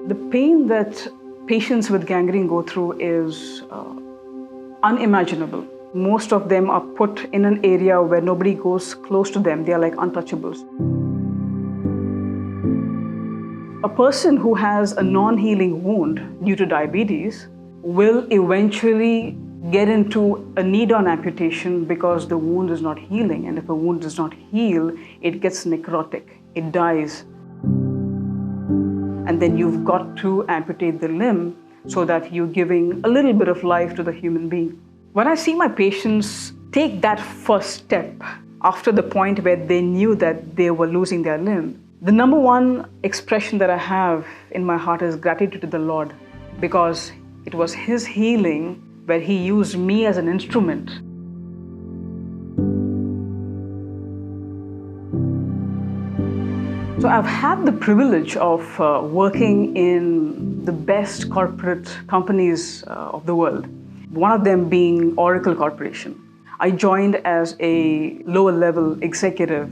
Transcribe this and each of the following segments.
The pain that patients with gangrene go through is unimaginable. Most of them are put in an area where nobody goes close to them. They are like untouchables. A person who has a non-healing wound due to diabetes will eventually get into a need-on amputation because the wound is not healing. And if a wound does not heal, it gets necrotic, it dies. And then you've got to amputate the limb so that you're giving a little bit of life to the human being. When I see my patients take that first step after the point where they knew that they were losing their limb, the number one expression that I have in my heart is gratitude to the Lord, because it was His healing where He used me as an instrument. So I've had the privilege of working in the best corporate companies of the world, one of them being Oracle Corporation. I joined as a lower level executive.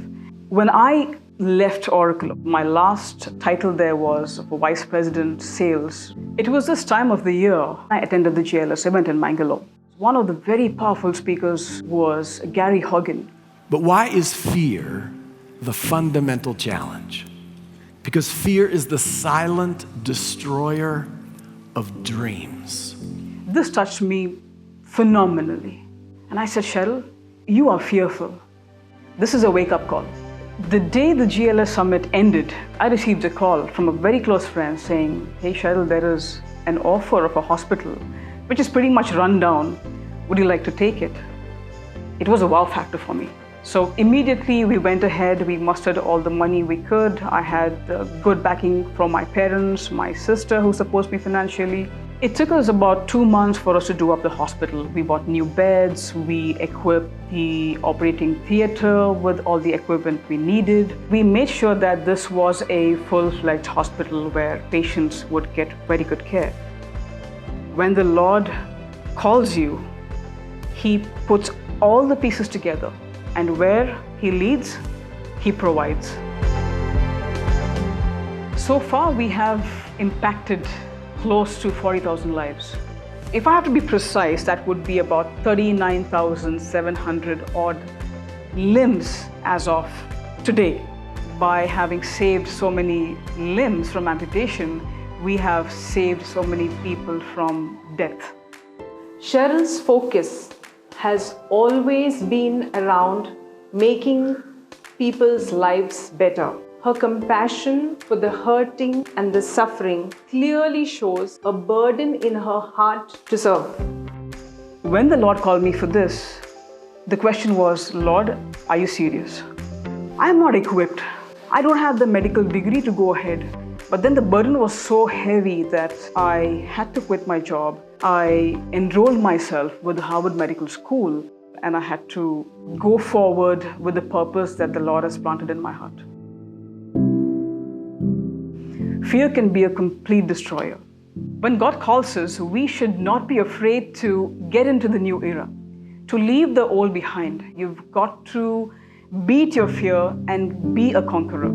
When I left Oracle, my last title there was Vice President Sales. It was this time of the year I attended the GLS event in Mangalore. One of the very powerful speakers was Gary Hogan. But why is fear the fundamental challenge? Because fear is the silent destroyer of dreams. This touched me phenomenally. And I said, Sheryl, you are fearful. This is a wake-up call. The day the GLS summit ended, I received a call from a very close friend saying, hey Sheryl, there is an offer of a hospital which is pretty much run down. Would you like to take it? It was a wow factor for me. So immediately we went ahead, we mustered all the money we could. I had good backing from my parents, my sister who supports me financially. It took us about 2 months for us to do up the hospital. We bought new beds, we equipped the operating theater with all the equipment we needed. We made sure that this was a full-fledged hospital where patients would get very good care. When the Lord calls you, He puts all the pieces together, and where He leads, He provides. So far, we have impacted close to 40,000 lives. If I have to be precise, that would be about 39,700 odd limbs as of today. By having saved so many limbs from amputation, we have saved so many people from death. Sheryl's focus has always been around making people's lives better. Her compassion for the hurting and the suffering clearly shows a burden in her heart to serve. When the Lord called me for this, the question was, Lord, are you serious? I'm not equipped. I don't have the medical degree to go ahead. But then the burden was so heavy that I had to quit my job. I enrolled myself with the Harvard Medical School, and I had to go forward with the purpose that the Lord has planted in my heart. Fear can be a complete destroyer. When God calls us, we should not be afraid to get into the new era, to leave the old behind. You've got to beat your fear and be a conqueror.